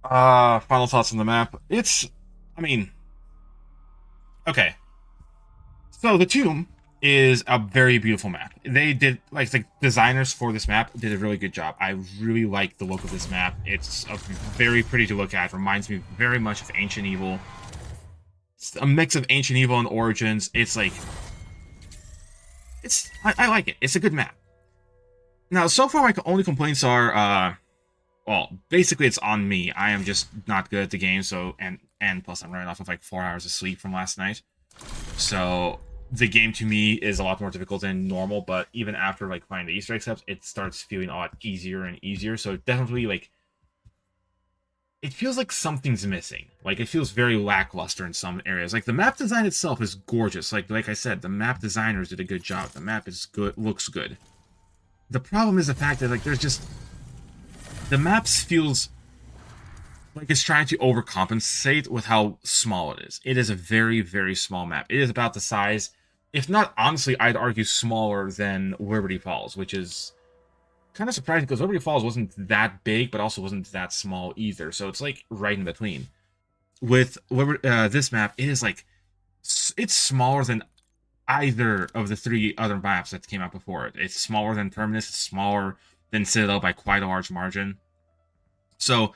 Final thoughts on the map. I mean, okay. So the Tomb is a very beautiful map. They did like the designers for this map did a really good job. I really like the look of this map. It's very pretty to look at. Reminds me very much of Ancient Evil. It's a mix of Ancient Evil and Origins. I like it. It's a good map. Now, so far my only complaints are well, basically it's on me. I am just not good at the game, so and plus I'm running off of like 4 hours of sleep from last night. So the game to me is a lot more difficult than normal, but even after like finding the Easter egg steps, it starts feeling a lot easier and easier. So definitely like it feels like something's missing. Like it feels very lackluster in some areas. Like the map design itself is gorgeous. Like I said, the map designers did a good job. The map is good, looks good. The problem is the fact that like there's just the maps feels like it's trying to overcompensate with how small it is. It is a very, very small map. It is about the size, if not honestly, I'd argue smaller than Liberty Falls, which is kind of surprising because Liberty Falls wasn't that big, but also wasn't that small either. So it's like right in between. With this map, it is like it's smaller than either of the three other maps that came out before it. It's smaller than Terminus. It's smaller than Citadel by quite a large margin. So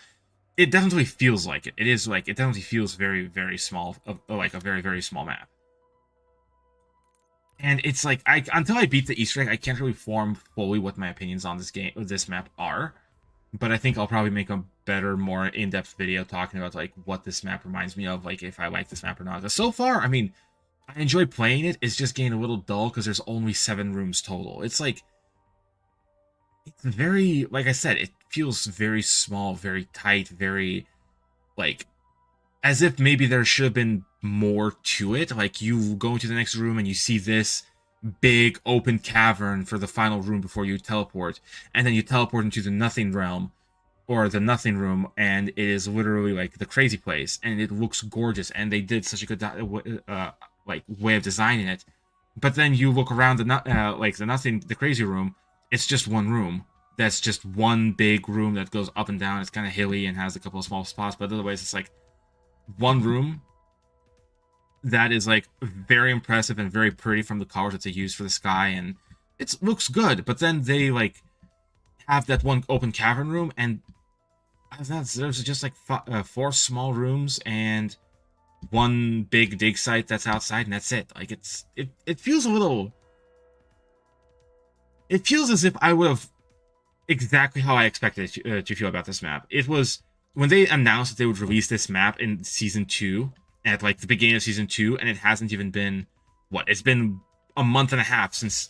it definitely feels like it. It is like it definitely feels very, very small, like a very, very small map. And it's like I until I beat the Easter egg, I can't really form fully what my opinions on this map are. But I think I'll probably make a better, more in-depth video talking about like what this map reminds me of, like if I like this map or not. But so far, I mean, I enjoy playing it. It's just getting a little dull because there's only 7 rooms total. It's like it's very, like I said, it feels very small, very tight, very like as if maybe there should have been more to it. Like you go into the next room and you see this big open cavern for the final room before you teleport, and then you teleport into the nothing realm or the nothing room, and it is literally like the crazy place, and it looks gorgeous, and they did such a good like way of designing it. But then you look around the crazy room. It's just one room. That's just one big room that goes up and down. It's kind of hilly and has a couple of small spots, but otherwise it's like one room that is like very impressive and very pretty from the colors that they use for the sky, and it looks good. But then they like have that one open cavern room, and there's just like 4 small rooms and one big dig site that's outside, and that's it. Like it feels a little. It feels as if I would have exactly how I expected it to feel about this map. It was when they announced that they would release this map in season 2 at like the beginning of season 2, and it hasn't even been what it's been a month and a half since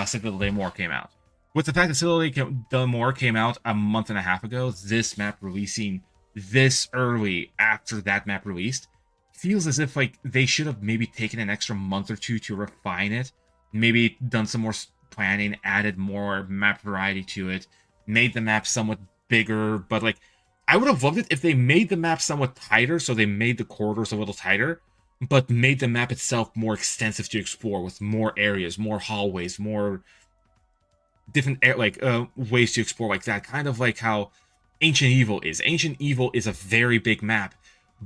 Citadel Day More came out. With the fact that Citadel Day More came out a month and a half ago, this map releasing this early after that map released feels as if like they should have maybe taken an extra month or two to refine it, maybe done some more planning, added more map variety to it, made the map somewhat bigger. But like I would have loved it if they made the map somewhat tighter, so they made the corridors a little tighter, but made the map itself more extensive to explore with more areas, more hallways, more different ways to explore, like that. Kind of like how Ancient Evil is. Ancient Evil is a very big map,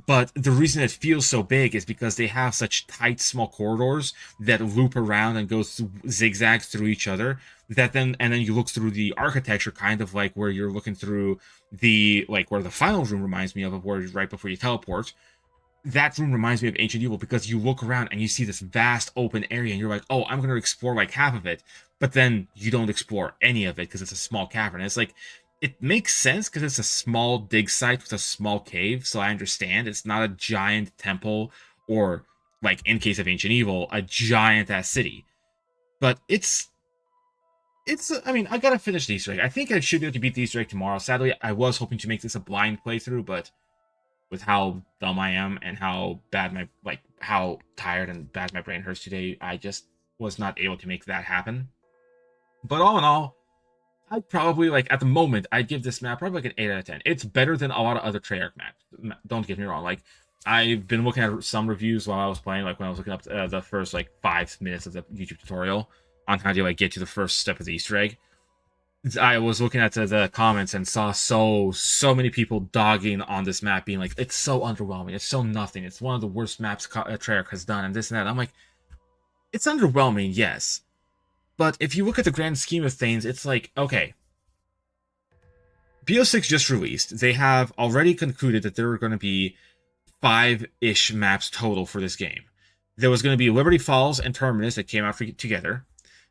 but the reason it feels so big is because they have such tight, small corridors that loop around and go zigzags through each other. And then you look through the architecture, kind of like where you're looking through the like where the final room reminds me of where right before you teleport. That room reminds me of Ancient Evil because you look around and you see this vast open area, and you're like, oh, I'm going to explore like half of it, but then you don't explore any of it because it's a small cavern. It's like it makes sense because it's a small dig site with a small cave, so I understand it's not a giant temple or like in case of Ancient Evil, a giant ass city. But it's I mean, I gotta finish the Easter egg. I think I should be able to beat the Easter egg tomorrow. Sadly, I was hoping to make this a blind playthrough, but with how dumb I am and how bad how tired and bad my brain hurts today, I just was not able to make that happen. But all in all, I'd probably like at the moment I'd give this map probably like an 8 out of 10. It's better than a lot of other Treyarch maps. Don't get me wrong. Like I've been looking at some reviews while I was playing, like when I was looking up the first like 5 minutes of the YouTube tutorial on how to like get to the first step of the Easter egg. I was looking at the comments and saw so many people dogging on this map, being like, "It's so underwhelming. It's so nothing. It's one of the worst maps Treyarch has done," and this and that. I'm like, it's underwhelming, yes, but if you look at the grand scheme of things, it's like, okay, BO6 just released. They have already concluded that there are going to be five-ish maps total for this game. There was going to be Liberty Falls and Terminus that came out together.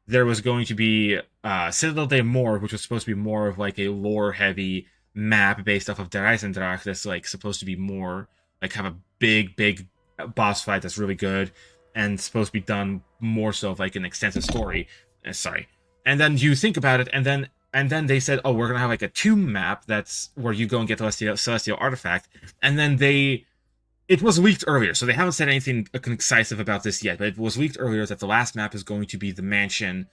There was going to be Citadel de Mor, which was supposed to be more of like a lore-heavy map based off of Der Eisendrache that's like supposed to be more like have a big boss fight that's really good and supposed to be done more so of like an extensive story. Sorry. And then you think about it, and then they said, oh, we're gonna have like a tomb map that's where you go and get the celestial artifact, and then it was leaked earlier, so they haven't said anything concisive about this yet, but it was leaked earlier that the last map is going to be the mansion.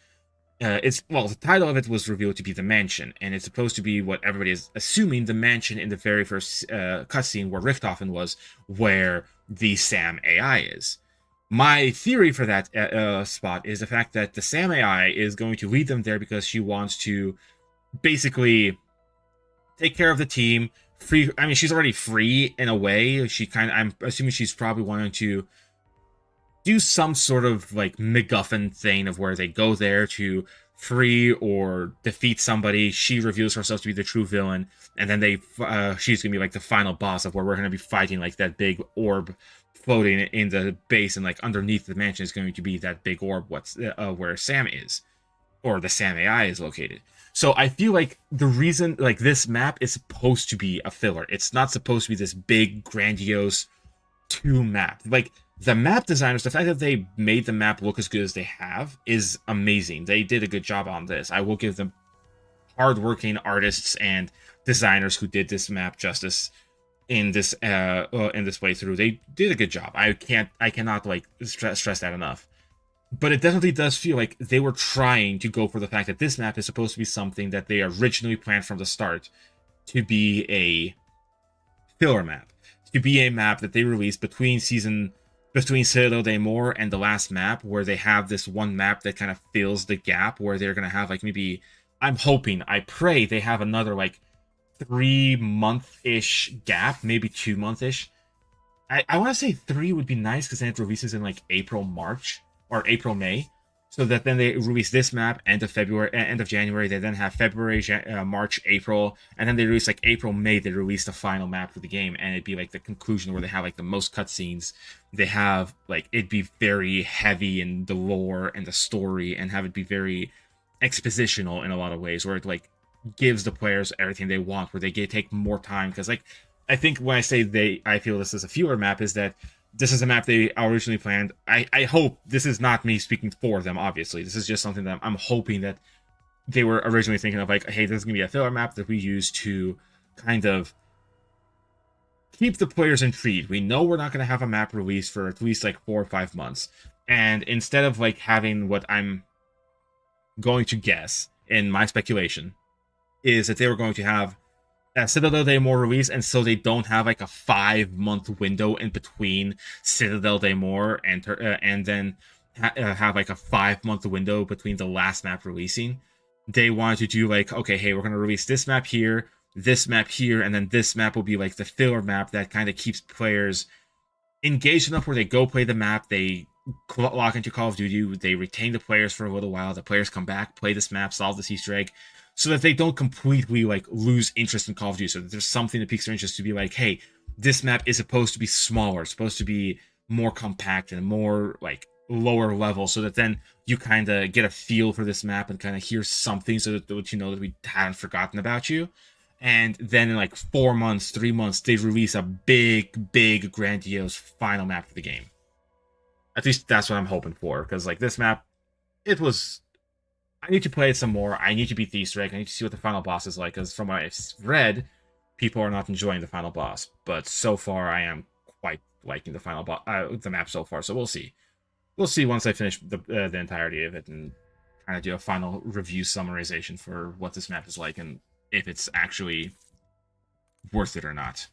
The title of it was revealed to be the mansion, and it's supposed to be what everybody is assuming the mansion in the very first cutscene where Richthofen was, where the Sam AI is. My theory for that spot is the fact that the Sam AI is going to lead them there because she wants to basically take care of the team. Free. I mean, she's already free in a way. I'm assuming she's probably wanting to do some sort of like MacGuffin thing of where they go there to free or defeat somebody. She reveals herself to be the true villain, and then she's gonna be like the final boss of where we're gonna be fighting like that big orb floating in the base, and like underneath the mansion is going to be that big orb. Where Sam is, or the Sam AI is located. So I feel like the reason like this map is supposed to be a filler. It's not supposed to be this big grandiose map. Like the map designers, the fact that they made the map look as good as they have is amazing. They did a good job on this. I will give them hardworking artists and designers who did this map justice in this playthrough. They did a good job. I cannot like stress that enough. But it definitely does feel like they were trying to go for the fact that this map is supposed to be something that they originally planned from the start to be a filler map, to be a map that they released between Citadel de Mor and the last map, where they have this one map that kind of fills the gap, where they're gonna have like maybe, I pray they have another like 3-month-ish gap, maybe 2-month-ish. I want to say 3 would be nice because then it releases in like April, March. Or April, May, so that then they release this map end of January. They then have February, March, April, and then they release like April, May. They release the final map for the game, and it'd be like the conclusion where they have like the most cutscenes. They have like it'd be very heavy in the lore and the story, and have it be very expositional in a lot of ways, where it like gives the players everything they want, where they take more time. Because like I think when I say I feel this is a filler map, is that this is a map they originally planned. I hope this is not me speaking for them, obviously. This is just something that I'm hoping that they were originally thinking of, like, hey, this is going to be a filler map that we use to kind of keep the players intrigued. We know we're not going to have a map release for at least like 4 or 5 months. And instead of like having what I'm going to guess in my speculation is that they were going to have Citadel de Mor release, and so they don't have like a 5-month window in between Citadel de Mor and then have like a 5-month window between the last map releasing. They wanted to do like, okay, hey, we're gonna release this map here, and then this map will be like the filler map that kind of keeps players engaged enough where they go play the map, they log into Call of Duty, they retain the players for a little while, the players come back, play this map, solve this Easter egg, so that they don't completely like lose interest in Call of Duty, so that there's something that piques their interest to be like, hey, this map is supposed to be smaller, supposed to be more compact and more like lower level, so that then you kind of get a feel for this map and kind of hear something, so that you know that we haven't forgotten about you. And then in like 4 months, 3 months, they release a big grandiose final map for the game. At least that's what I'm hoping for, because like this map, it was, I need to play it some more. I need to beat the Easter egg. I need to see what the final boss is like, because from what I've read, people are not enjoying the final boss. But so far, I am quite liking the final boss, the map so far. So we'll see. We'll see once I finish the entirety of it and kind of do a final review summarization for what this map is like and if it's actually worth it or not.